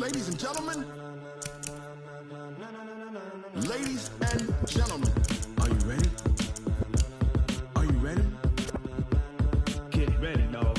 Ladies and gentlemen. Ladies and gentlemen. Are you ready? Are you ready? Get ready, no.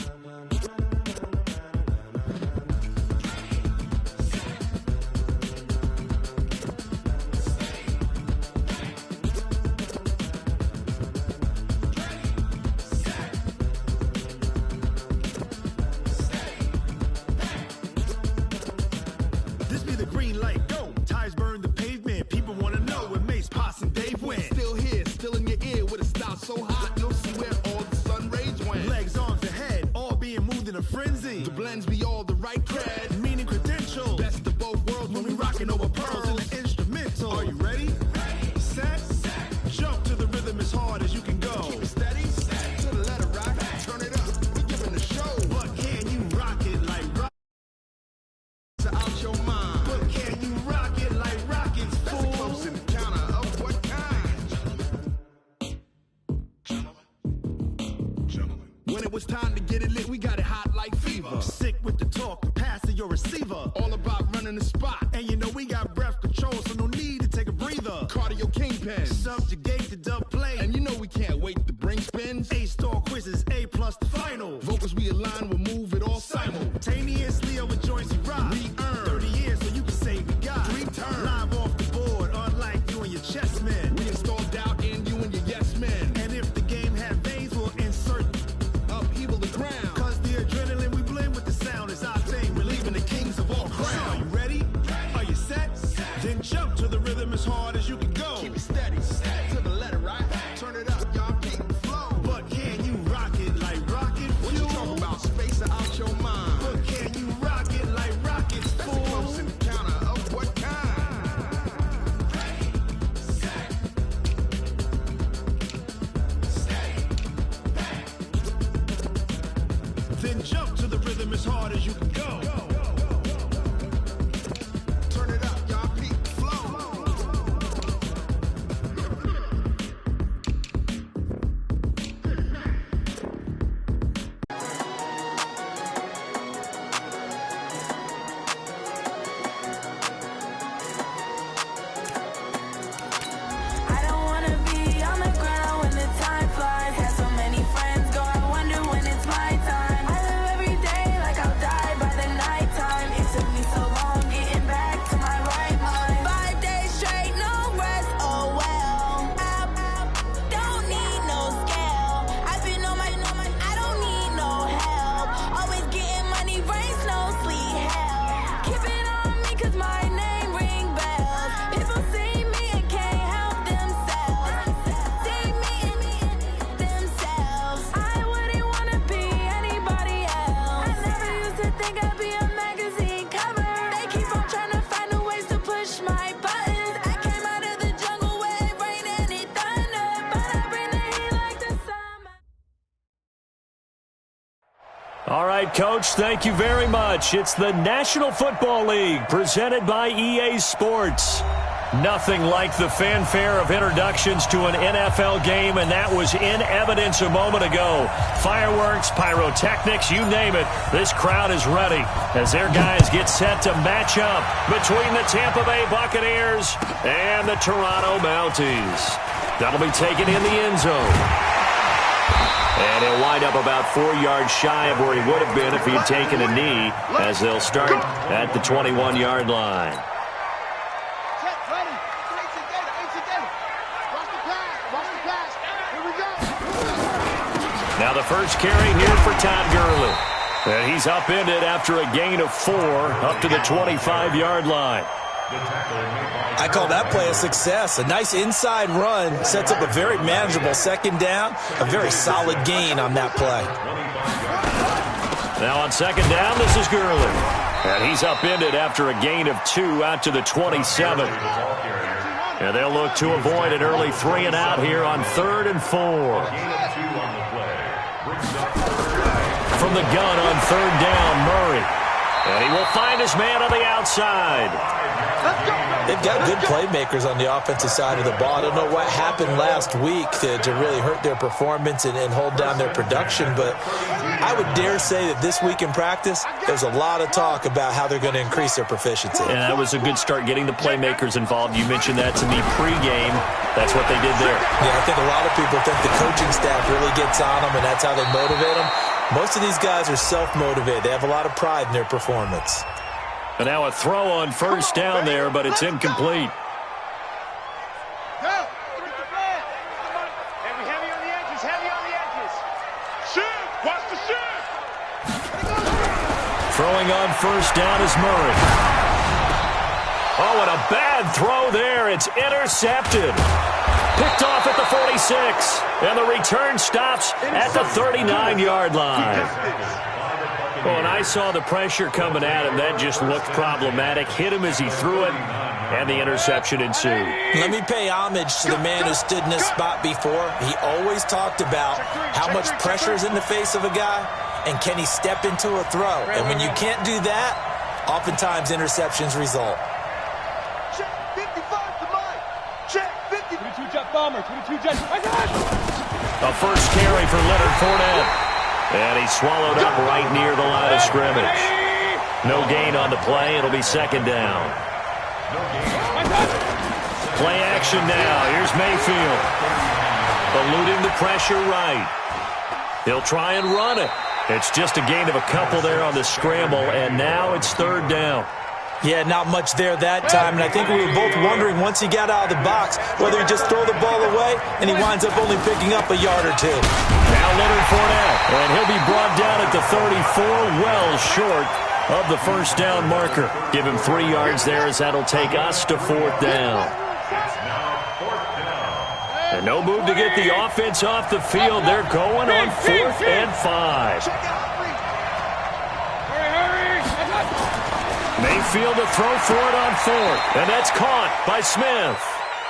This be the green light, go. Tires burn the pavement. People want to know where Mace, Poss, and Dave went. Still here, still in your ear with a style so hot, you'll see where all the sun rays went. Legs, arms, and head, all being moved in a frenzy. The blends be all the right cred, meaning credentials. Best of both worlds when we rockin' over pearls in the instrumental. Are you ready? Set, jump to the rhythm as hard as you can go. Keep it steady, to the letter rock, turn it up, we giving the show. But can you rock it like rock? Out your mind. But can you rock it like rockets, fool? That's a close encounter of what kind? Gentlemen. When it was time to get it lit, we got it hot like fever. Sick with the talk, the pass to your receiver. All about running the spot. And you know we got breath control, so no need to take a breather. Cardio kingpin. Subjugate the dub play. And you know we can't wait to bring spins. A-star quizzes, A+ the final. Vocals we align, we'll move it all simultaneously over joints we rock. We earn 30 years, so you can say we got 3 turns. Live off the board, unlike you and your chess men. We install doubt in you and your yes men. And if the game had veins, we'll insert upheaval the ground. Cause the adrenaline we blend with the sound is our thing. We're leaving the kings of all crowns. So are you ready? Are you set? Then jump to the rhythm as hard as you can go. Keep it steady, to the letter right. Turn it up, y'all keep the flow. But can you rock it like rocket fuel? What you talking about? Space out your mind. But can you rock it like rockets, fool? That's a close encounter of what kind? Then jump to the rhythm as hard as you can go. Turn it up, y'all keep the flow. I don't wanna be on the ground when the time flies. Had so many friends go, I wonder when it's my time. I live every day like I'll die by the nighttime. It took me so long getting back to my right mind. 5 days straight, no rest, oh well. I don't need no scale. I've been on my, I don't need no help. Always getting money, rain, snow, sleet, hell. Keep it on me cause my name ring bells. People see me and can't help themselves. See me and themselves. I wouldn't wanna be anybody else. I never used to think I'd be a magazine cover. They keep on trying to find new ways to push my buttons. I came out of the jungle where it rained and it thundered, but I bring the heat like the summer. All right, Coach, thank you very much. It's the National Football League presented by EA Sports. Nothing like the fanfare of introductions to an NFL game, and that was in evidence a moment ago. Fireworks, pyrotechnics, you name it. This crowd is ready as their guys get set to match up between the Tampa Bay Buccaneers and the Toronto Mounties. That'll be taken in the end zone. And he'll wind up about 4 yards shy of where he would have been if he had taken a knee, as they'll start at the 21-yard line. Now the first carry here for Todd Gurley. And he's upended after a gain of 4 up to the 25-yard line. I call that play a success. A nice inside run sets up a very manageable second down. A very solid gain on that play. Now on second down, this is Gurley. And he's upended after a gain of 2 out to the 27. And they'll look to avoid an early 3 and out here on 3rd and 4. From the gun on 3rd down, Murray. And he will find his man on the outside. They've got good playmakers on the offensive side of the ball. I don't know what happened last week to really hurt their performance and hold down their production, but I would dare say that this week in practice, there's a lot of talk about how they're going to increase their proficiency. And that was a good start getting the playmakers involved. You mentioned that to me pregame. That's what they did there. Yeah, I think a lot of people think the coaching staff really gets on them, and that's how they motivate them. Most of these guys are self-motivated. They have a lot of pride in their performance. And now a throw on first down there, but it's incomplete. Throwing on first down is Murray. Oh, and a bad throw there. It's intercepted. Picked off at the 46. And the return stops at the 39-yard line. Oh, and I saw the pressure coming at him. That just looked problematic. Hit him as he threw it, and the interception ensued. Let me pay homage to the man who stood in this spot before. He always talked about how much pressure is in the face of a guy, and can he step into a throw. And when you can't do that, oftentimes interceptions result. Check 55 to Mike. Check 50. 22-jet bomber, 22-jet. A first carry for Leonard Fournette. And he's swallowed up right near the line of scrimmage. No gain on the play. It'll be second down. Play action now. Here's Mayfield. Eluding the pressure right. He'll try and run it. It's just a gain of a couple there on the scramble, and now it's third down. Yeah, not much there that time, and I think we were both wondering once he got out of the box whether he'd just throw the ball away, and he winds up only picking up a yard or two. Now Leonard Fournette, and he'll be brought down at the 34, well short of the first down marker. Give him 3 yards there as that'll take us to fourth down. And no move to get the offense off the field. They're going on 4th and 5. Mayfield to throw for it on 4th, and that's caught by Smith.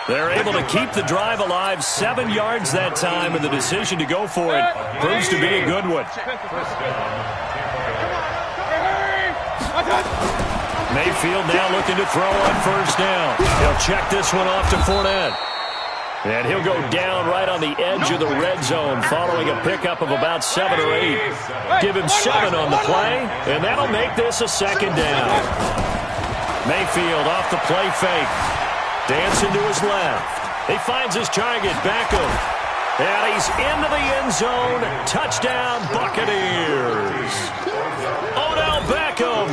They're able to keep the drive alive, 7 yards that time, and the decision to go for it proves to be a good one. Mayfield now looking to throw on first down. He'll check this one off to Fournette. And he'll go down right on the edge of the red zone following a pickup of about 7 or 8. Give him 7 on the play, and that'll make this a second down. Mayfield off the play fake. Dancing to his left. He finds his target, Beckham. And he's into the end zone. Touchdown, Buccaneers. Odell Beckham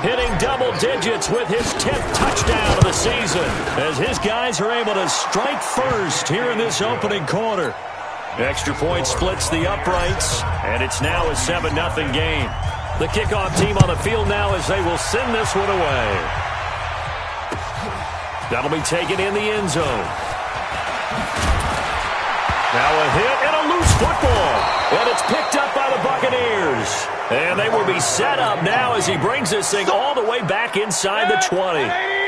hitting double digits with his 10th touchdown of the season as his guys are able to strike first here in this opening quarter. Extra point splits the uprights, and it's now a 7-0 game. The kickoff team on the field now as they will send this one away. That'll be taken in the end zone. Now a hit and a loose football. And it's picked up by the Buccaneers. And they will be set up now as he brings this thing all the way back inside the 20. Hurry!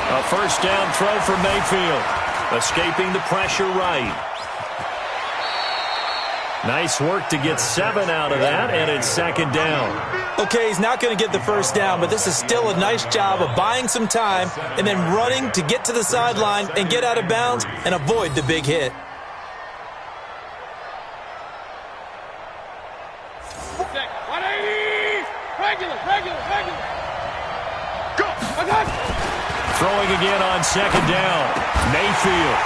A first down throw for Mayfield. Escaping the pressure right. Nice work to get 7 out of that, and it's second down. Okay, he's not going to get the first down, but this is still a nice job of buying some time and then running to get to the sideline and get out of bounds and avoid the big hit. Regular. Go! Throwing again on second down. Mayfield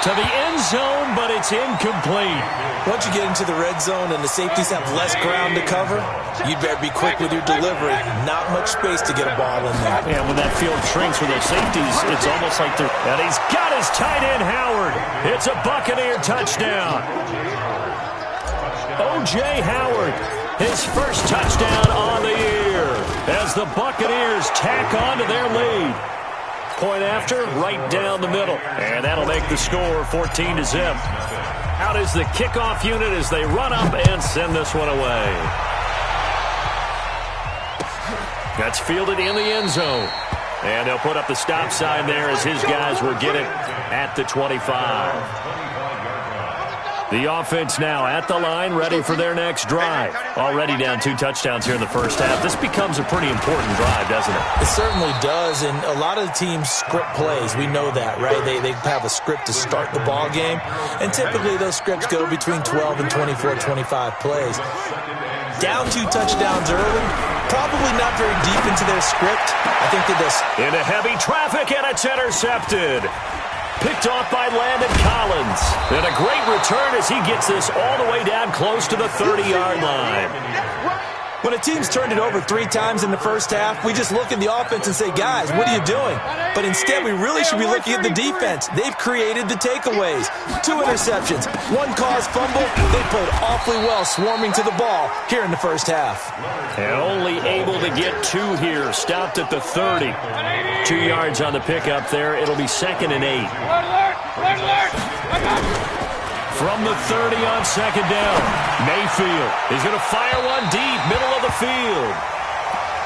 to the end zone, but it's incomplete. Once you get into the red zone and the safeties have less ground to cover, you'd better be quick with your delivery. Not much space to get a ball in there. Yeah, when that field shrinks with those safeties, it's almost like they're... And he's got his tight end, Howard. It's a Buccaneer touchdown. O.J. Howard, his first touchdown on the year as the Buccaneers tack on to their lead. Point after, right down the middle. And that'll make the score 14-0. Out is the kickoff unit as they run up and send this one away. That's fielded in the end zone. And they'll put up the stop sign there as his guys will get it at the 25. The offense now at the line, ready for their next drive. Already down 2 touchdowns here in the first half. This becomes a pretty important drive, doesn't it? It certainly does, and a lot of the teams script plays. We know that, right? They have a script to start the ball game, and typically those scripts go between 12 and 24, 25 plays. Down 2 touchdowns early, probably not very deep into their script. I think that this... Into heavy traffic, and it's intercepted. Picked off by Landon Collins. And a great return as he gets this all the way down close to the 30-yard line. When a team's turned it over 3 times in the first half, we just look at the offense and say, guys, what are you doing? But instead, we really should be looking at the defense. They've created the takeaways. 2 interceptions, 1 caused fumble. They played awfully well swarming to the ball here in the first half. And only able to get 2 here. Stopped at the 30. 2 yards on the pickup there. It'll be 2nd and 8. From the 30 on 2nd down, Mayfield. He's going to fire one deep, middle of the field.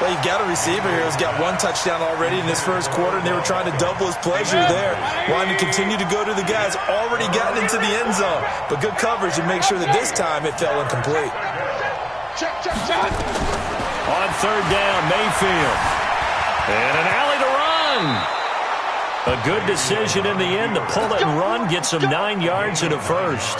Well, you've got a receiver here who's got 1 touchdown already in this first quarter, and they were trying to double his pleasure there. Wanting to continue to go to the guys already gotten into the end zone. But good coverage to make sure that this time it fell incomplete. On 3rd down, Mayfield. And an alley to run. A good decision in the end to pull it and run, get some 9 yards in a first.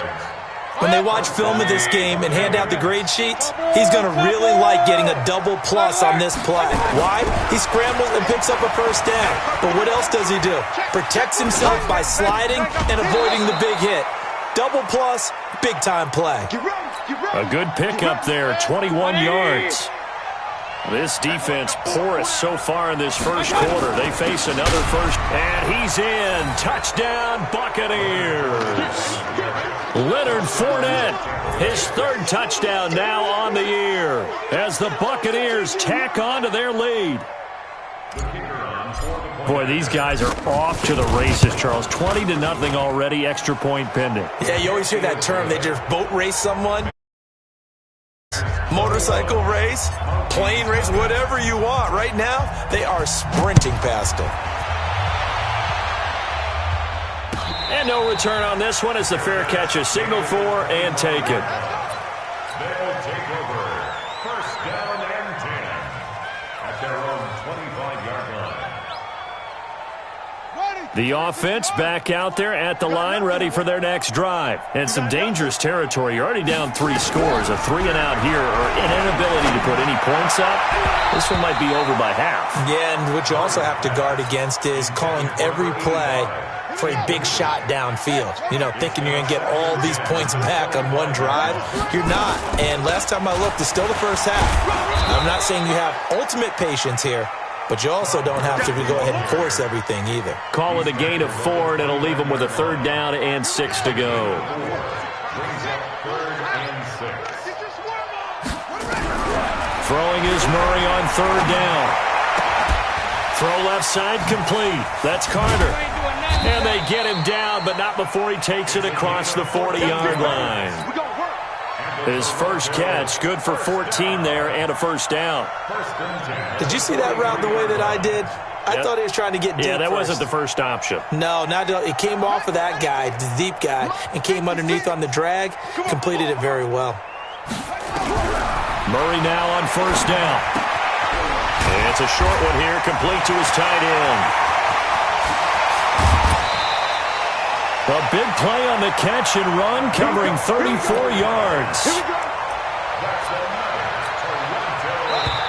When they watch film of this game and hand out the grade sheets, he's going to really like getting a double plus on this play. Why? He scrambles and picks up a first down. But what else does he do? Protects himself by sliding and avoiding the big hit. Double plus, big-time play. A good pickup there, 21 yards. This defense porous so far in this first quarter. They face another first, and he's in. Touchdown, Buccaneers. Leonard Fournette, his 3rd touchdown now on the year as the Buccaneers tack on to their lead. Boy, these guys are off to the races, Charles. 20-0 already, extra point pending. Yeah, you always hear that term. They just boat race someone. Motorcycle race, plane race, whatever you want. Right now, they are sprinting past him. And no return on this one as the fair catch is signaled for and taken. They'll take over. First down and 10 at their own 25-yard line. The offense back out there at the line, ready for their next drive. And some dangerous territory. You're already down 3 scores. A 3-and-out here, or an inability to put any points up. This one might be over by half. Yeah, and what you also have to guard against is calling every play for a big shot downfield. You know, thinking you're going to get all these points back on one drive. You're not. And last time I looked, it's still the first half. I'm not saying you have ultimate patience here, but you also don't have to go ahead and force everything either. Call it a gain of 4, and it'll leave them with a 3rd down and 6 to go. Throwing is Murray on 3rd down. Throw left side complete. That's Carter. And they get him down, but not before he takes it across the 40-yard line. His first catch, good for 14 there and a first down. Did you see that route the way that I did? I thought he was trying to get deep. Yeah, that first. wasn't the first option. No, not it came off of that guy, the deep guy, and came underneath on the drag. Completed it very well. Murray now on 1st down. It's a short one here, complete to his tight end. A big play on the catch and run, covering 34 yards.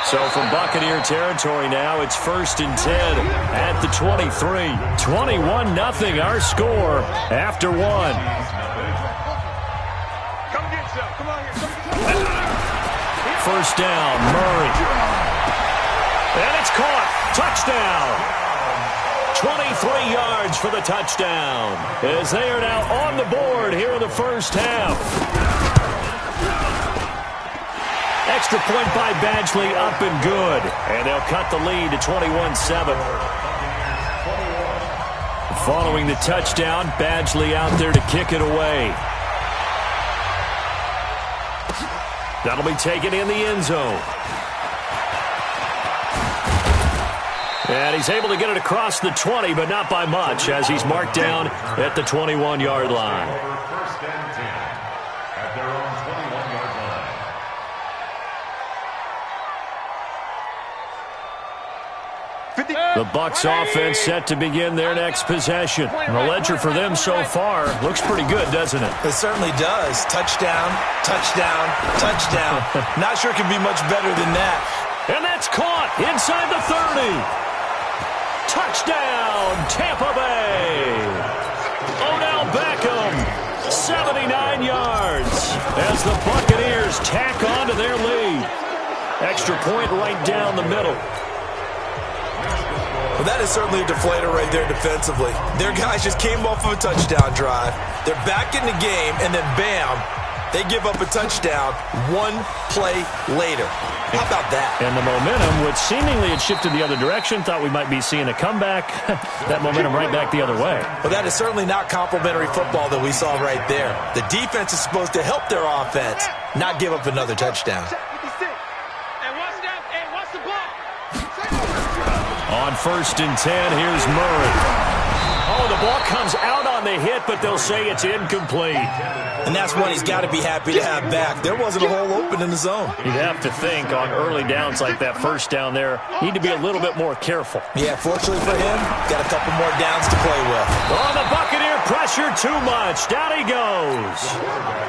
So from Buccaneer territory now, it's 1st and 10 at the 23. 21-0 our score after 1. Come get some. Come on here. 1st down, Murray. And it's caught. Touchdown. 23 yards for the touchdown as they are now on the board here in the first half. Extra point by Badgley, up and good. And they'll cut the lead to 21-7. Following the touchdown, Badgley out there to kick it away. That'll be taken in the end zone. And he's able to get it across the 20, but not by much, as he's marked down at the 21-yard line. their own 21-yard line. The Bucs offense set to begin their next possession. The ledger for them so far looks pretty good, doesn't it? It certainly does. Touchdown, touchdown, touchdown. Not sure it can be much better than that. And that's caught inside the 30. Touchdown, Tampa Bay. Odell Beckham, 79 yards as the Buccaneers tack on to their lead. Extra point right down the middle. Well, that is certainly a deflator right there defensively. Their guys just came off of a touchdown drive. They're back in the game, and then bam, they give up a touchdown one play later. How about that? And the momentum, which seemingly had shifted the other direction, thought we might be seeing a comeback. That momentum right back the other way. Well, that is certainly not complimentary football that we saw right there. The defense is supposed to help their offense, not give up another touchdown. On 1st and 10, here's Murray. Oh, the ball comes out on the hit, but they'll say it's incomplete. And that's one he's got to be happy to have back. There wasn't a hole open in the zone. You'd have to think on early downs like that first down there, need to be a little bit more careful. Yeah, fortunately for him, got a couple more downs to play with. Oh, the Buccaneer pressure too much. Down he goes.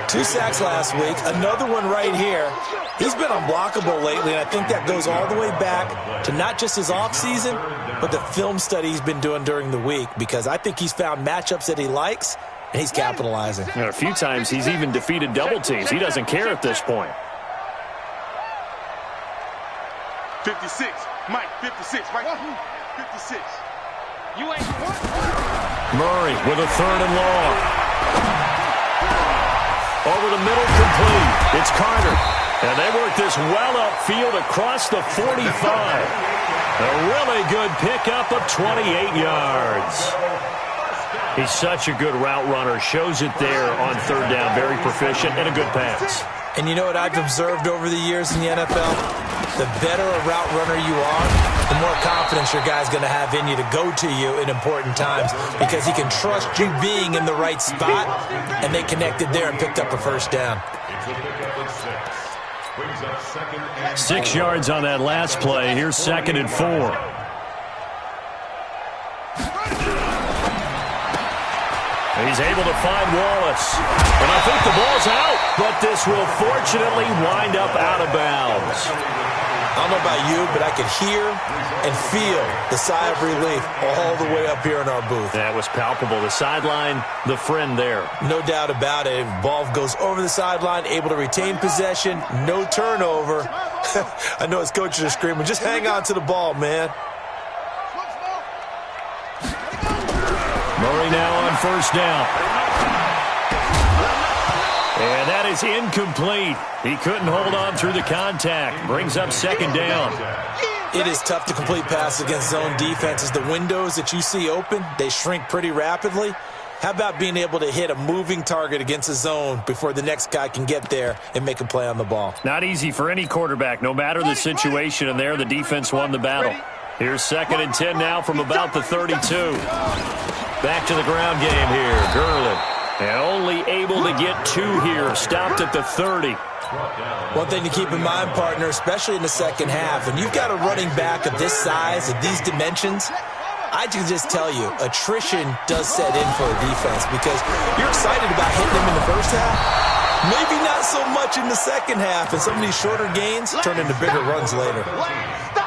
2 sacks last week, another one right here. He's been unblockable lately, and I think that goes all the way back to not just his offseason, but the film study he's been doing during the week, because I think he's found matchups that he likes, and he's capitalizing. A few times he's even defeated double teams. He doesn't care at this point. 56. Mike, 56. Right? 56. You ain't what? Murray with a 3rd and long. Over the middle, complete. It's Carter. And they work this well upfield across the 45. A really good pickup of 28 yards. He's such a good route runner. Shows it there on 3rd down. Very proficient and a good pass. And you know what I've observed over the years in the NFL? The better a route runner you are, the more confidence your guy's going to have in you to go to you in important times, because he can trust you being in the right spot, and they connected there and picked up a 1st down. 6 yards on that last play. Here's 2nd and 4. He's able to find Wallace. And I think the ball's out, but this will fortunately wind up out of bounds. I don't know about you, but I could hear and feel the sigh of relief all the way up here in our booth. That was palpable. The sideline, the friend there. No doubt about it. Ball goes over the sideline, able to retain possession, no turnover. I know his coaches are screaming, just hang on to the ball, man. Murray now on 1st down. And that is incomplete. He couldn't hold on through the contact. Brings up 2nd down. It is tough to complete passes against zone defenses. The windows that you see open, they shrink pretty rapidly. How about being able to hit a moving target against a zone before the next guy can get there and make a play on the ball? Not easy for any quarterback, no matter the situation. And there, the defense won the battle. Here's 2nd and 10 now from about the 32. Back to the ground game here. Gurley. And only able to get 2 here. Stopped at the 30. One thing to keep in mind, partner, especially in the second half, and you've got a running back of this size, of these dimensions, I can just tell you, attrition does set in for a defense, because you're excited about hitting them in the first half. Maybe not so much in the second half, and some of these shorter gains turn into bigger runs later.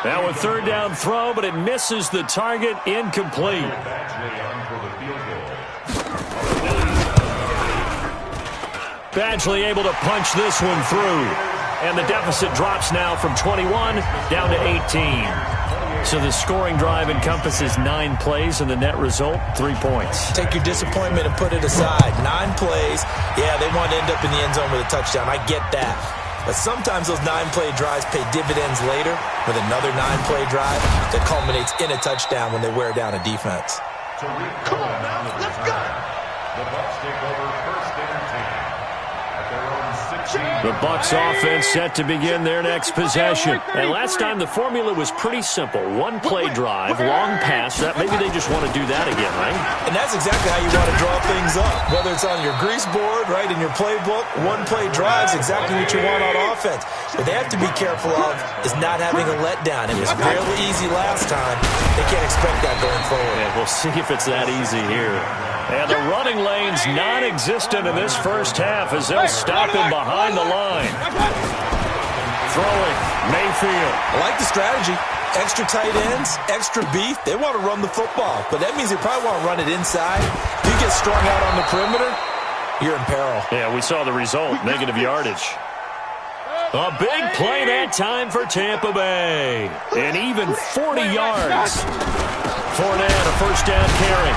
Now a 3rd down throw, but it misses the target. Incomplete. Badgley able to punch this one through. And the deficit drops now from 21 down to 18. So the scoring drive encompasses 9 plays, and the net result, 3 points. Take your disappointment and put it aside. 9 plays. Yeah, they want to end up in the end zone with a touchdown. I get that. But sometimes those 9-play drives pay dividends later with another 9-play drive that culminates in a touchdown when they wear down a defense. Come on now, let's go. The Bucs take over 1st and 10. The Bucs offense set to begin their next possession. And last time the formula was pretty simple. One play drive, long pass. Maybe they just want to do that again, right? And that's exactly how you want to draw things up. Whether it's on your grease board, right, in your playbook, one play drive is exactly what you want on offense. What they have to be careful of is not having a letdown. It was fairly easy last time. They can't expect that going forward. Yeah, we'll see if it's that easy here. And the running lane's non-existent in this first half as they'll stop him behind the line. Throwing, Mayfield. I like the strategy. Extra tight ends, extra beef. They want to run the football, but that means they probably want to run it inside. If you get strung out on the perimeter, you're in peril. Yeah, we saw the result, negative yardage. A big play that time for Tampa Bay. And even 40 yards. Fournette, a first down carry.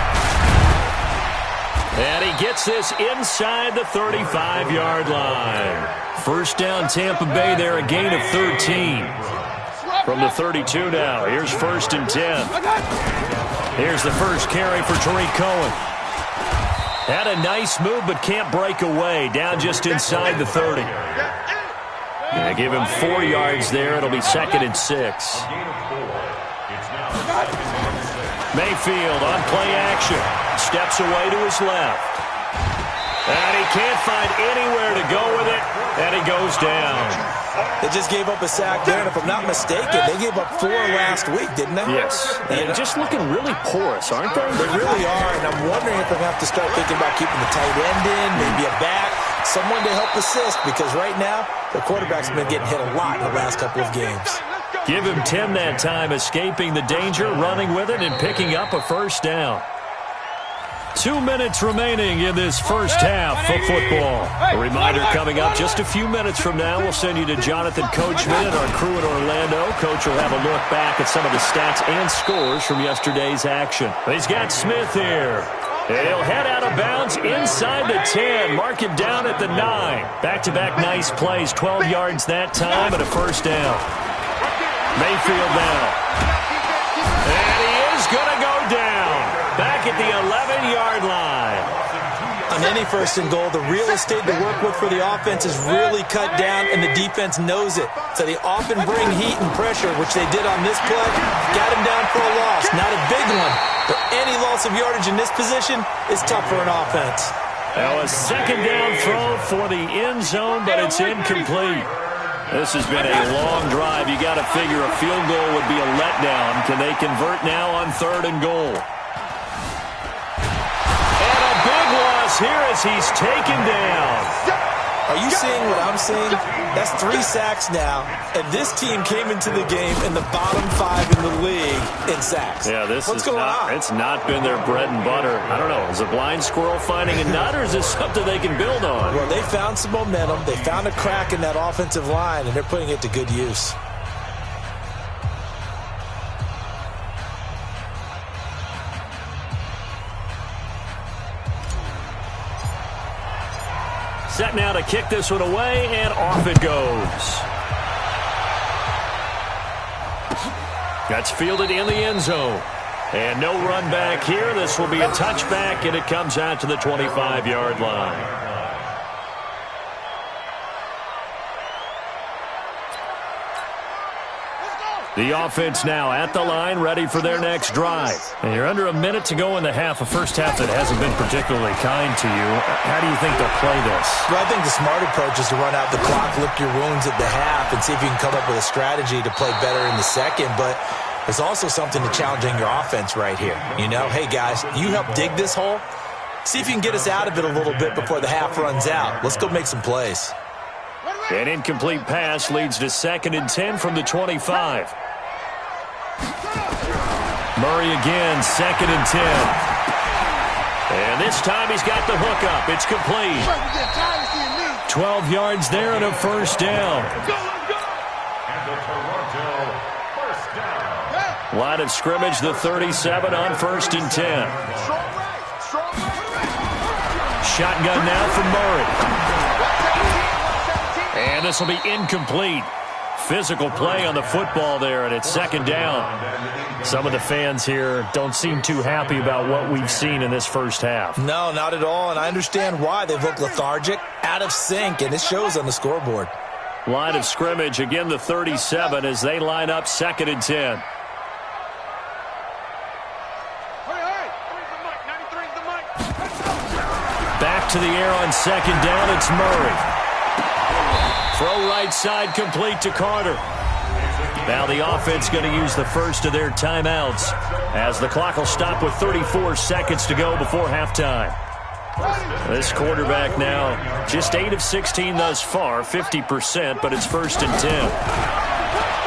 And he gets this inside the 35-yard line. First down, Tampa Bay there, a gain of 13. From the 32 now, here's 1st and 10. Here's the first carry for Tariq Cohen. Had a nice move, but can't break away. Down just inside the 30. Yeah, give him 4 yards there. It'll be 2nd and 6. Mayfield on play action. Steps away to his left. And he can't find anywhere to go with it. And he goes down. They just gave up a sack there, and if I'm not mistaken, they gave up 4 last week, didn't they? Yes. And just looking really porous, aren't they? They really are, and I'm wondering if they're going to have to start thinking about keeping the tight end in, maybe a back, someone to help assist, because right now, the quarterback's been getting hit a lot in the last couple of games. Give him 10 that time, escaping the danger, running with it, and picking up a first down. 2 minutes remaining in this first half of football. A reminder coming up just a few minutes from now. We'll send you to Jonathan Coachman and our crew in Orlando. Coach will have a look back at some of the stats and scores from yesterday's action. He's got Smith here. And he'll head out of bounds inside the 10. Mark him down at the 9. Back-to-back nice plays. 12 yards that time and a first down. Mayfield now. And he is going to go down. Back at the 11-yard line. On any 1st and goal, the real estate to work with for the offense is really cut down, and the defense knows it. So they often bring heat and pressure, which they did on this play. Got him down for a loss. Not a big one, but any loss of yardage in this position is tough for an offense. Now a 2nd down throw for the end zone, but it's incomplete. This has been a long drive. You got to figure a field goal would be a letdown. Can they convert now on 3rd and goal? Here as he's taken down. Are you seeing what I'm seeing? That's 3 sacks now, and this team came into the game in the bottom 5 in the league in sacks. Yeah, What's going on? It's not been their bread and butter. I don't know. Is a blind squirrel finding a nut, or is this something they can build on? Well, they found some momentum. They found a crack in that offensive line, and they're putting it to good use. Set now to kick this one away, and off it goes. That's fielded in the end zone. And no run back here. This will be a touchback, and it comes out to the 25-yard line. The offense now at the line, ready for their next drive. And you're under a minute to go in the half, a first half that hasn't been particularly kind to you. How do you think they'll play this? Well, I think the smart approach is to run out the clock, lick your wounds at the half, and see if you can come up with a strategy to play better in the second. But there's also something to challenging your offense right here. You know, hey, guys, you help dig this hole. See if you can get us out of it a little bit before the half runs out. Let's go make some plays. An incomplete pass leads to 2nd and 10 from the 25. Murray again, 2nd and 10. And this time he's got the hook up. It's complete. 12 yards there and a first down. Line of scrimmage, the 37 on 1st and 10. Shotgun now from Murray. And this will be incomplete. Physical play on the football there, and it's second down. Some of the fans here don't seem too happy about what we've seen in this first half. No, not at all, and I understand why. They've looked lethargic, out of sync, and it shows on the scoreboard. Line of scrimmage, again the 37 as they line up 2nd and 10. Back to the air on 2nd down, it's Murray. Throw right side complete to Carter. Now the offense going to use the first of their timeouts as the clock will stop with 34 seconds to go before halftime. This quarterback now just 8 of 16 thus far, 50%, but it's 1st and 10.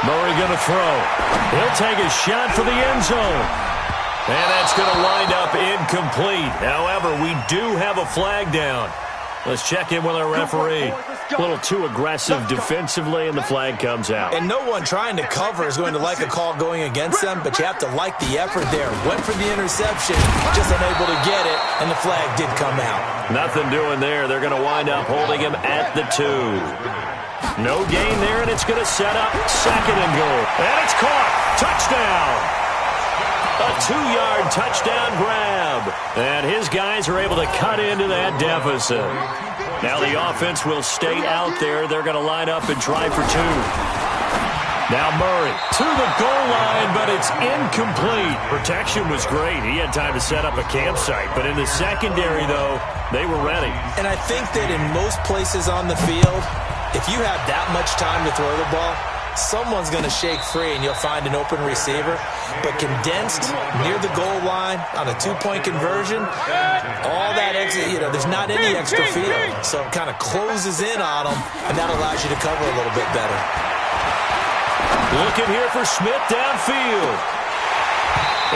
Murray going to throw. He'll take a shot for the end zone. And that's going to wind up incomplete. However, we do have a flag down. Let's check in with our referee. A little too aggressive defensively, and the flag comes out. And no one trying to cover is going to like a call going against them, but you have to like the effort there. Went for the interception, just unable to get it, and the flag did come out. Nothing doing there. They're going to wind up holding him at the 2. No gain there, and it's going to set up 2nd and goal. And it's caught. Touchdown. A 2-yard touchdown grab. And his guys are able to cut into that deficit. Now the offense will stay out there. They're going to line up and try for 2. Now Murray to the goal line, but it's incomplete. Protection was great. He had time to set up a campsite. But in the secondary, though, they were ready. And I think that in most places on the field, if you have that much time to throw the ball, someone's going to shake free and you'll find an open receiver. But condensed near the goal line on a 2-point conversion, all that exit, there's not any extra field. So it kind of closes in on them, and that allows you to cover a little bit better. Looking here for Smith downfield.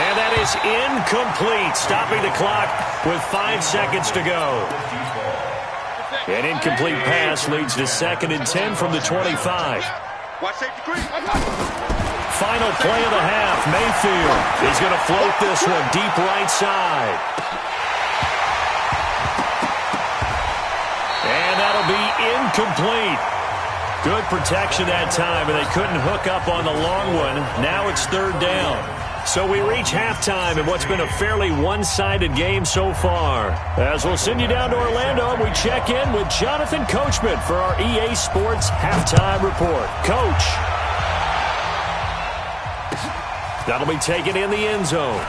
And that is incomplete, stopping the clock with 5 seconds to go. An incomplete pass leads to 2nd and 10 from the 25. Final play of the half. Mayfield is going to float this one deep right side. And that'll be incomplete. Good protection that time, and they couldn't hook up on the long one. Now it's 3rd down. So we reach halftime in what's been a fairly one-sided game so far. As we'll send you down to Orlando, we check in with Jonathan Coachman for our EA Sports Halftime Report. Coach. That'll be taken in the end zone.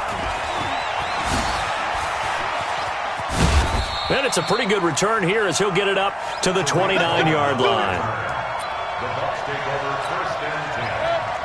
And it's a pretty good return here as he'll get it up to the 29-yard line.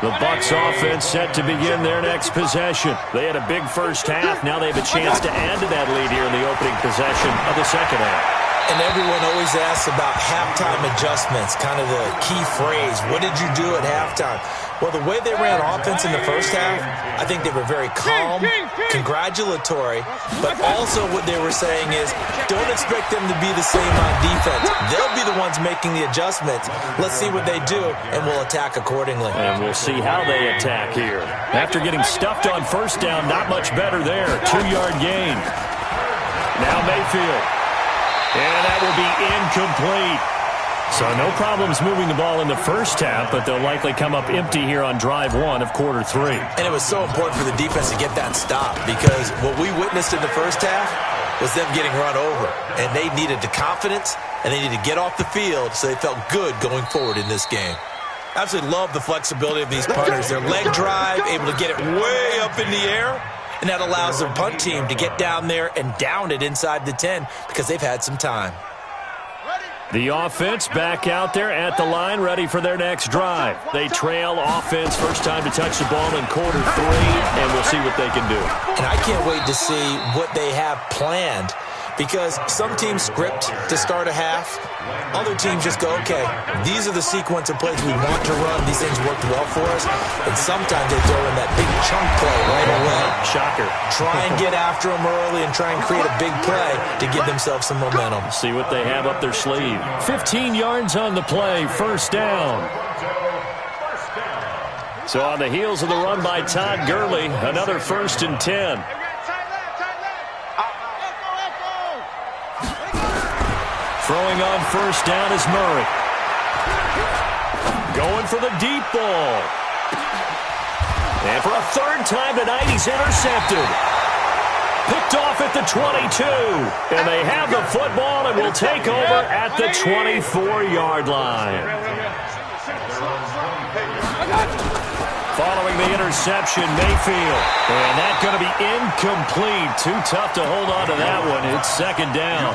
The Bucs offense set to begin their next possession. They had a big first half. Now they have a chance to add to that lead here in the opening possession of the second half. And everyone always asks about halftime adjustments, kind of the key phrase. What did you do at halftime? Well, the way they ran offense in the first half, I think they were very calm, congratulatory, but also what they were saying is don't expect them to be the same on defense. They'll be the ones making the adjustments. Let's see what they do, and we'll attack accordingly. And we'll see how they attack here. After getting stuffed on first down, not much better there. 2-yard gain. Now Mayfield. And that will be incomplete. So no problems moving the ball in the first half, but they'll likely come up empty here on drive 1 of quarter 3. And it was so important for the defense to get that stop because what we witnessed in the first half was them getting run over. And they needed the confidence, and they needed to get off the field so they felt good going forward in this game. Absolutely love the flexibility of these punters. Their leg drive, able to get it way up in the air. And that allows the punt team to get down there and down it inside the 10 because they've had some time. The offense back out there at the line, ready for their next drive. They trail offense, first time to touch the ball in quarter 3, and we'll see what they can do. And I can't wait to see what they have planned because some teams script to start a half. Other teams just go, okay, these are the sequence of plays we want to run. These things worked well for us. And sometimes they throw in that big chunk play right away. Shocker. Try and get after them early and try and create a big play to give themselves some momentum. See what they have up their sleeve. 15 yards on the play, first down. So on the heels of the run by Todd Gurley, another 1st and 10. Throwing on first down is Murray. Going for the deep ball. And for a third time tonight, he's intercepted. Picked off at the 22. And they have the football and will take over at the 24-yard line. Following the interception, Mayfield. And that's going to be incomplete. Too tough to hold on to that one. It's second down.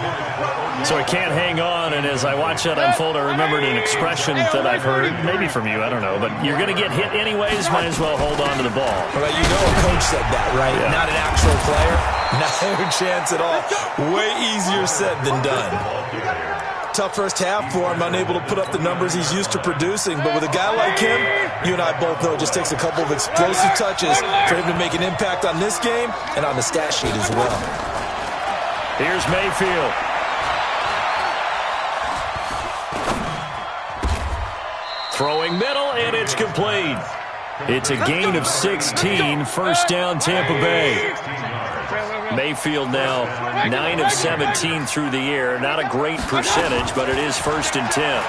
So he can't hang on, and as I watch that unfold, I remembered an expression that I've heard, maybe from you, I don't know, but you're going to get hit anyways, might as well hold on to the ball. Well, you know a coach said that, right? Yeah. Not an actual player. No chance at all. Way easier said than done. Tough first half for him, unable to put up the numbers he's used to producing, but with a guy like him, you and I both know it just takes a couple of explosive touches for him to make an impact on this game and on the stat sheet as well. Here's Mayfield. Throwing middle, and it's complete. It's a gain of 16, first down Tampa Bay. Mayfield now 9 of 17 through the air. Not a great percentage, but it is 1st and 10.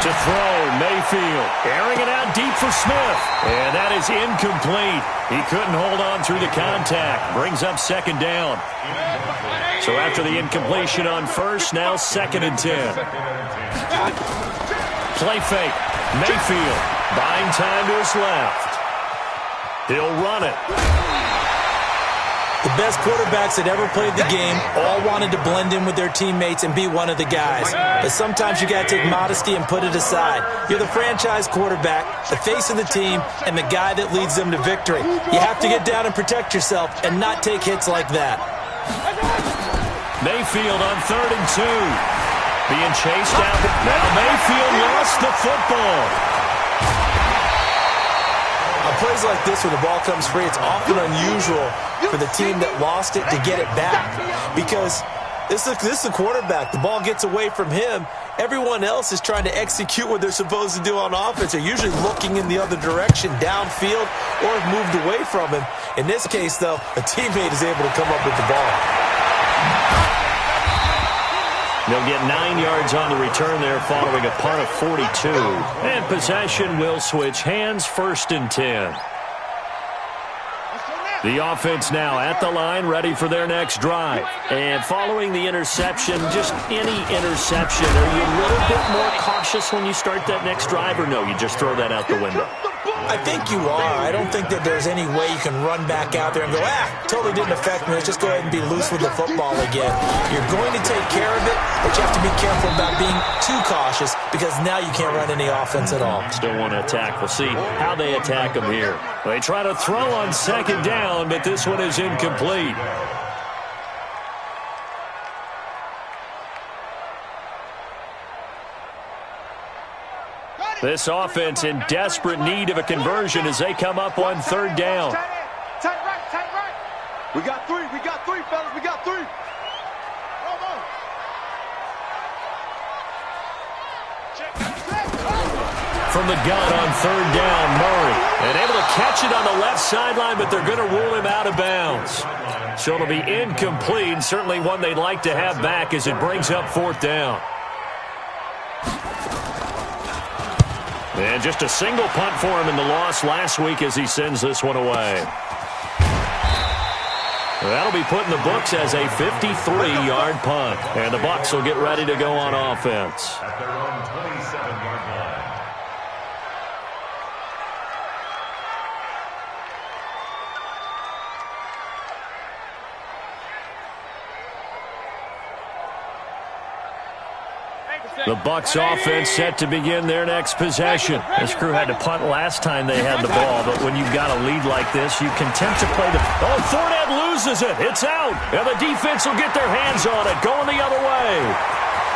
To throw, Mayfield. Airing it out deep for Smith. And that is incomplete. He couldn't hold on through the contact. Brings up second down. So after the incompletion on first, now 2nd and 10. Play fake. Mayfield buying time to his left. He'll run it. The best quarterbacks that ever played the game all wanted to blend in with their teammates and be one of the guys. But sometimes you got to take modesty and put it aside. You're the franchise quarterback, the face of the team, and the guy that leads them to victory. You have to get down and protect yourself and not take hits like that. Mayfield on 3rd and 2. Being chased out. Now Mayfield lost the football. On plays like this where the ball comes free, it's often unusual for the team that lost it to get it back because this is the quarterback. The ball gets away from him. Everyone else is trying to execute what they're supposed to do on offense. They're usually looking in the other direction, downfield, or have moved away from him. In this case, though, a teammate is able to come up with the ball. They'll get 9 yards on the return there following a punt of 42. And possession will switch hands, 1st and 10. The offense now at the line, ready for their next drive. And following the interception, just any interception, are you a little bit more cautious when you start that next drive, or no, you just throw that out the window? I think you are. I don't think that there's any way you can run back out there and go, totally didn't affect me. Let's just go ahead and be loose with the football again. You're going to take care of it, but you have to be careful about being too cautious because now you can't run any offense at all. Still want to attack. We'll see how they attack them here. They try to throw on 2nd down, but this one is incomplete. This offense in desperate need of a conversion as they come up on 3rd down. Tight right. We got three, fellas. We got 3. From the gun on 3rd down, Murray. And able to catch it on the left sideline, but they're going to rule him out of bounds. So it'll be incomplete, certainly one they'd like to have back as it brings up 4th down. And just a single punt for him in the loss last week as he sends this one away. That'll be put in the books as a 53-yard punt. And the Bucs will get ready to go on offense. At their own 27-yard line. The Bucs offense set to begin their next possession. This crew had to punt last time they had the ball, but when you've got a lead like this, you can attempt to play the... Oh, Fournette loses it. It's out. And the defense will get their hands on it, going the other way.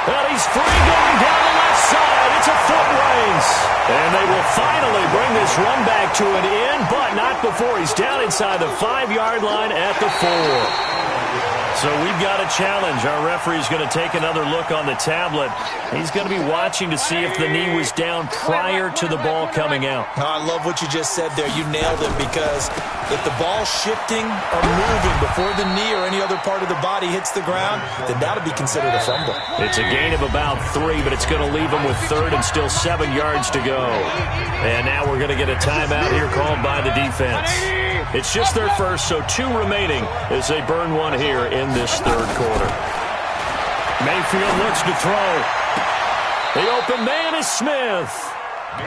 And he's free going down the left side. It's a foot race. And they will finally bring this run back to an end, but not before he's down inside the 5-yard line at the 4. So So we've got a challenge. Our referee's going to take another look on the tablet. He's going to be watching to see if the knee was down prior to the ball coming out. Oh, I love what you just said there. You nailed it, because if the ball's shifting or moving before the knee or any other part of the body hits the ground, then that'll be considered a fumble. It's a gain of about 3, but it's going to leave them with third and still 7 yards to go. And now we're going to get a timeout here called by the defense. It's just their first, so 2 remaining as they burn one here in this third quarter. Mayfield looks to throw. The open man is Smith.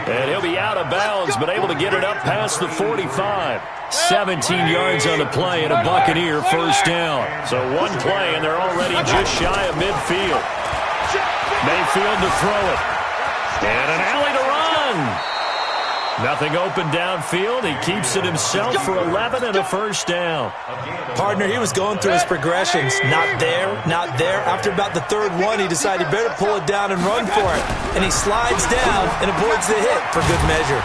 And he'll be out of bounds, but able to get it up past the 45. 17 yards on the play and a Buccaneer first down. So one play, and they're already just shy of midfield. Mayfield to throw it. And an alley to run. Nothing open downfield. He keeps it himself for 11 and a first down. Partner, he was going through his progressions. Not there, not there. After about the third one, he decided he better pull it down and run for it. And he slides down and avoids the hit for good measure.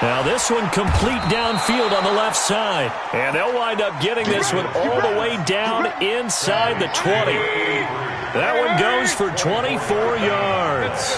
Now this one complete downfield on the left side. And they'll wind up getting this one all the way down inside the 20. That one goes for 24 yards.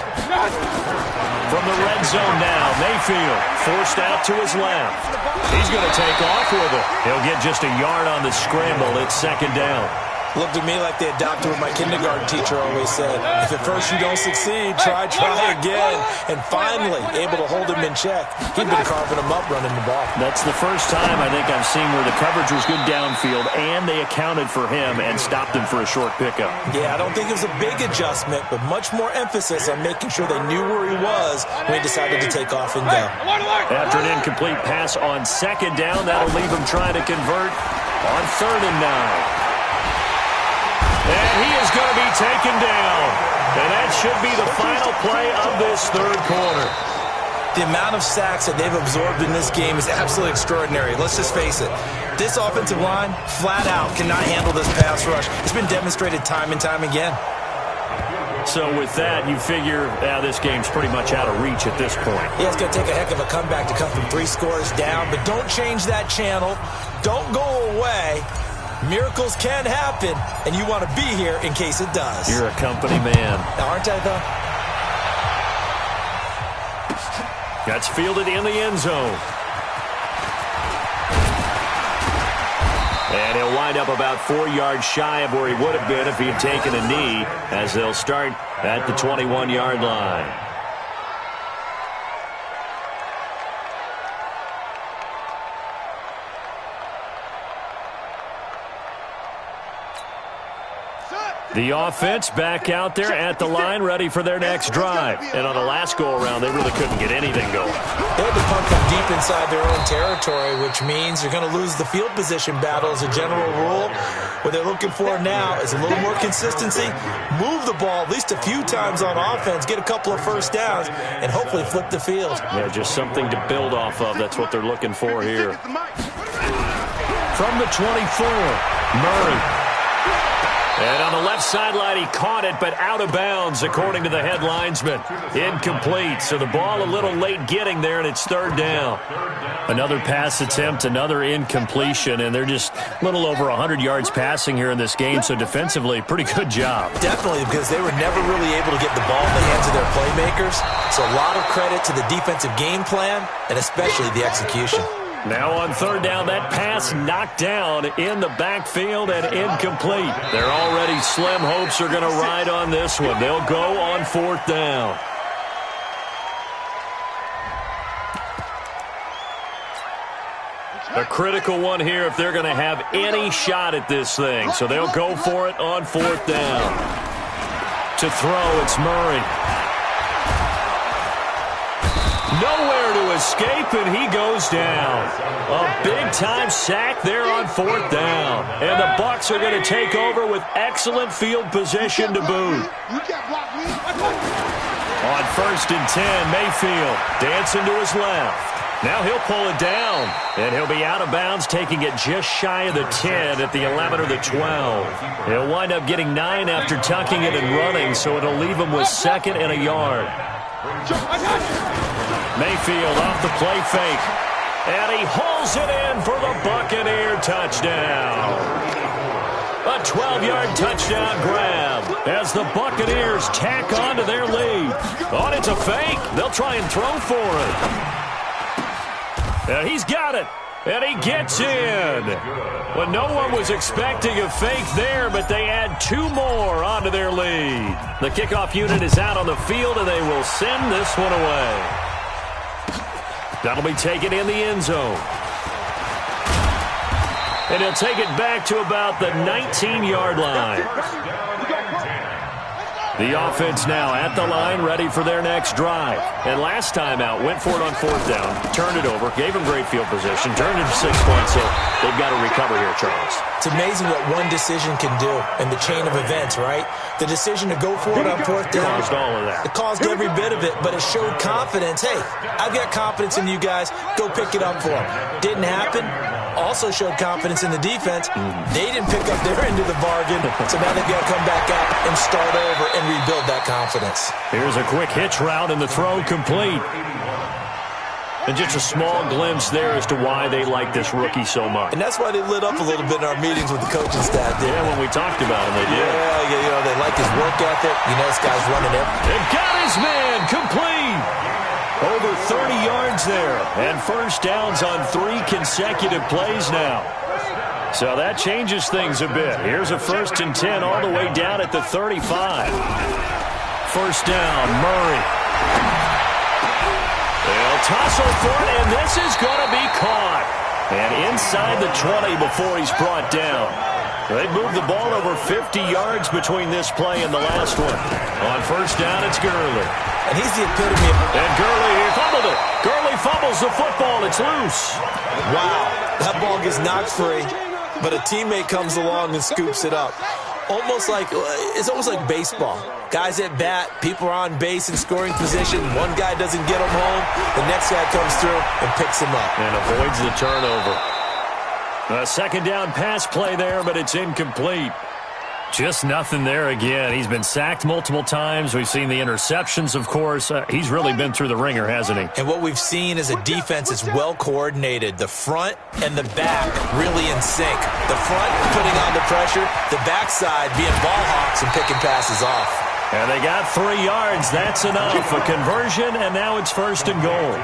From the red zone now, Mayfield forced out to his left. He's going to take off with it. He'll get just a yard on the scramble. It's second down. Looked at me like they adopted what my kindergarten teacher always said. If at first you don't succeed, try again. And finally, able to hold him in check. He'd been carving him up running the ball. That's the first time I think I've seen where the coverage was good downfield and they accounted for him and stopped him for a short pickup. Yeah, I don't think it was a big adjustment, but much more emphasis on making sure they knew where he was when he decided to take off and go. After an incomplete pass on second down, that'll leave him trying to convert on 3rd and 9. And he is going to be taken down. And that should be the final play of this third quarter. The amount of sacks that they've absorbed in this game is absolutely extraordinary. Let's just face it. This offensive line, flat out, cannot handle this pass rush. It's been demonstrated time and time again. So with that, you figure this game's pretty much out of reach at this point. Yeah, it's going to take a heck of a comeback to come from 3 scores down. But don't change that channel. Don't go away. Miracles can happen, and you want to be here in case it does. You're a company man. Aren't I, though? That's fielded in the end zone. And he'll wind up about 4 yards shy of where he would have been if he had taken a knee, as they'll start at the 21-yard line. The offense back out there at the line, ready for their next drive. And on the last go-around, they really couldn't get anything going. They had to pump from deep inside their own territory, which means you're going to lose the field position battle as a general rule. What they're looking for now is a little more consistency, move the ball at least a few times on offense, get a couple of first downs, and hopefully flip the field. Yeah, just something to build off of. That's what they're looking for here. From the 24, Murray. And on the left sideline, he caught it, but out of bounds, according to the head linesman. Incomplete, so the ball a little late getting there, and it's 3rd down. Another pass attempt, another incompletion, and they're just a little over 100 yards passing here in this game, so defensively, pretty good job. Definitely, because they were never really able to get the ball in the hands of their playmakers. So a lot of credit to the defensive game plan, and especially the execution. Now on 3rd down, that pass knocked down in the backfield and incomplete. Their already slim hopes are going to ride on this one. They'll go on 4th down. A critical one here if they're going to have any shot at this thing. So they'll go for it on 4th down. To throw, it's Murray. Nowhere to escape, and he goes down. A big-time sack there on 4th down. And the Bucs are going to take over with excellent field position to boot. On 1st and 10, Mayfield dancing to his left. Now he'll pull it down, and he'll be out of bounds, taking it just shy of the 10 at the 11 or the 12. He'll wind up getting 9 after tucking it and running, so it'll leave him with 2nd and a yard. Mayfield off the play fake, and he hauls it in for the Buccaneer touchdown. A 12-yard touchdown grab as the Buccaneers tack on to their lead. Oh, it's a fake. They'll try and throw for it. And he's got it. And he gets in. Well, no one was expecting a fake there, but they add 2 more onto their lead. The kickoff unit is out on the field, and they will send this one away. That'll be taken in the end zone. And he'll take it back to about the 19-yard line. The offense now at the line, ready for their next drive. And last time out, went for it on 4th down, turned it over, gave him great field position, turned it to 6 points, so they've got to recover here, Charles. It's amazing what one decision can do in the chain of events, right? The decision to go for it on 4th down. Caused all of that. It caused every bit of it, but it showed confidence. Hey, I've got confidence in you guys. Go pick it up for them. Didn't happen. Also showed confidence in the defense. They didn't pick up their end of the bargain, so now they've got to come back out and start over and rebuild that confidence. Here's a quick hitch route, and the throw complete. And just a small glimpse there as to why they like this rookie so much. And that's why they lit up a little bit in our meetings with the coaching staff. Yeah, when we talked about him, they did. Yeah, they like his work ethic. You know, this guy's running everything. They got his man complete. Over 30 yards there. And first downs on 3 consecutive plays now. So that changes things a bit. Here's a 1st and 10 all the way down at the 35. First down, Murray. They'll tussle for it, and this is going to be caught. And inside the 20 before he's brought down. They moved the ball over 50 yards between this play and the last one. On first down, it's Gurley. And he's the epitome of... And Gurley, he fumbled it. Gurley fumbles the football. It's loose. Wow. That ball gets knocked free, but a teammate comes along and scoops it up. It's almost like baseball. Guys at bat, people are on base in scoring position. One guy doesn't get him home. The next guy comes through and picks him up. And avoids the turnover. A second down pass play there, but it's incomplete. Just nothing there again. He's been sacked multiple times. We've seen the interceptions, of course. He's really been through the ringer, hasn't he? And what we've seen is a defense that's well coordinated. The front and the back really in sync. The front putting on the pressure. The backside being ball hawks and picking passes off. And they got 3 yards. That's enough. A conversion, and now it's 1st and goal.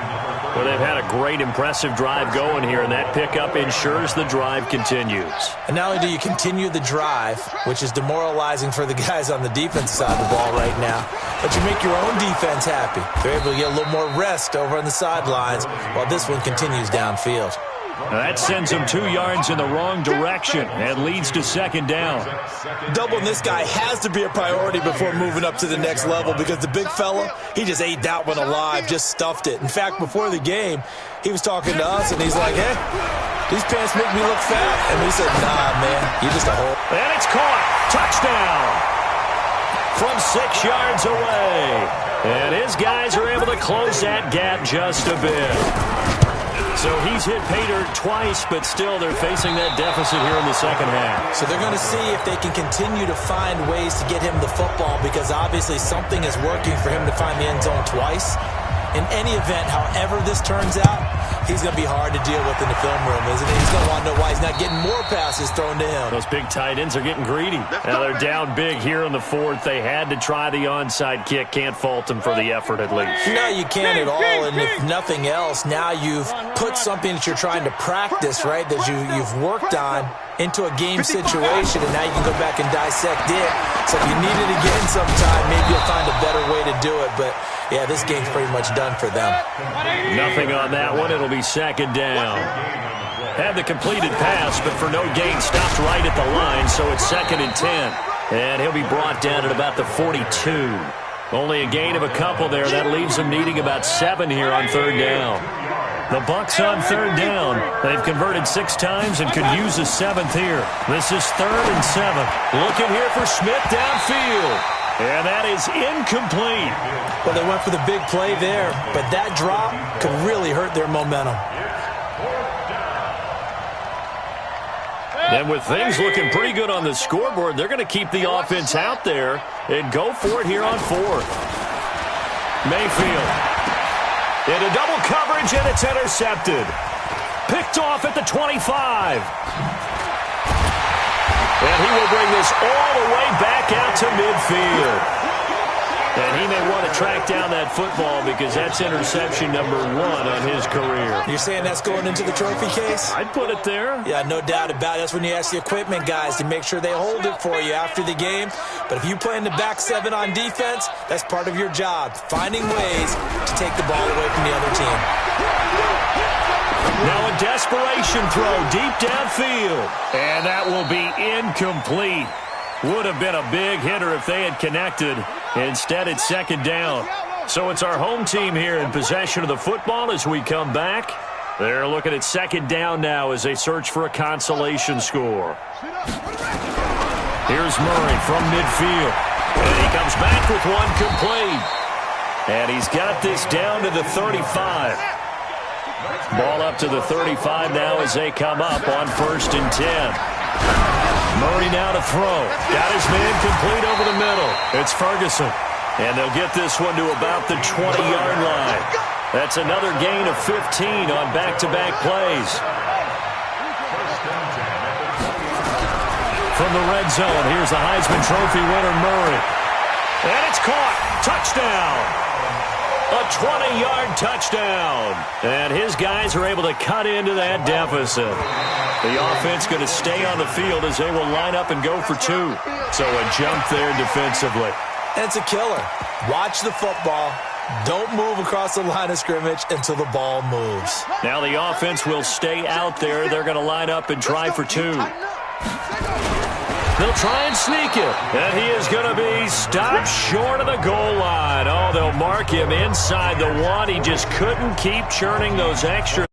Well, they've had a great, impressive drive going here, and that pickup ensures the drive continues. And not only do you continue the drive, which is demoralizing for the guys on the defensive side of the ball right now, but you make your own defense happy. They're able to get a little more rest over on the sidelines while this one continues downfield. That sends him 2 yards in the wrong direction and leads to second down. Doubling this guy has to be a priority before moving up to the next level because the big fella, he just ate that one alive, just stuffed it. In fact, before the game, he was talking to us, and he's like, hey, these pants make me look fat. And we said, nah, man, you're just a hole. And it's caught. Touchdown. From 6 yards away. And his guys are able to close that gap just a bit. So he's hit pay dirt twice, but still they're facing that deficit here in the second half. So they're going to see if they can continue to find ways to get him the football because obviously something is working for him to find the end zone twice. In any event, however this turns out, he's going to be hard to deal with in the film room, isn't he? He's going to want to know why he's not getting more passes thrown to him. Those big tight ends are getting greedy. Now they're down big here in the 4th. They had to try the onside kick. Can't fault them for the effort at least. No, you can't at all. And if nothing else, now you've put something that you're trying to practice, right, that you've worked on into a game situation, and now you can go back and dissect it. So if you need it again sometime, maybe you'll find a better way to do it. But, yeah, this game's pretty much done for them. Nothing on that one. It'll be second down. Had the completed pass, but for no gain, stopped right at the line, so it's 2nd and 10. And he'll be brought down at about the 42. Only a gain of a couple there. That leaves them needing about 7 here on 3rd down. The Bucs on 3rd down. They've converted 6 times and could use a 7th here. This is 3rd and 7. Looking here for Smith downfield. And that is incomplete. Well, they went for the big play there, but that drop could really hurt their momentum. And with things looking pretty good on the scoreboard, they're going to keep the offense out there and go for it here on 4th. Mayfield into double coverage, and it's intercepted. Picked off at the 25. And he will bring this all the way back out to midfield. And he may want to track down that football because that's interception number 1 on his career. You're saying that's going into the trophy case? I'd put it there. Yeah, no doubt about it. That's when you ask the equipment guys to make sure they hold it for you after the game. But if you play in the back 7 on defense, that's part of your job, finding ways to take the ball away from the other team. Now a desperation throw deep downfield. And that will be incomplete. Would have been a big hitter if they had connected. Instead, it's second down. So it's our home team here in possession of the football as we come back. They're looking at second down now as they search for a consolation score. Here's Murray from midfield. And he comes back with one complete. And he's got this down to the 35. Ball up to the 35 now as they come up on 1st and 10. Murray now to throw. Got his man complete over the middle. It's Ferguson. And they'll get this one to about the 20-yard line. That's another gain of 15 on back-to-back plays. From the red zone, here's the Heisman Trophy winner, Murray. And it's caught. Touchdown. A 20-yard touchdown. And his guys are able to cut into that deficit. The offense going to stay on the field as they will line up and go for 2. So a jump there defensively. And it's a killer. Watch the football. Don't move across the line of scrimmage until the ball moves. Now the offense will stay out there. They're going to line up and try for 2. They'll try and sneak it. And he is going to be stopped short of the goal line. Oh, they'll mark him inside the 1. He just couldn't keep churning those extra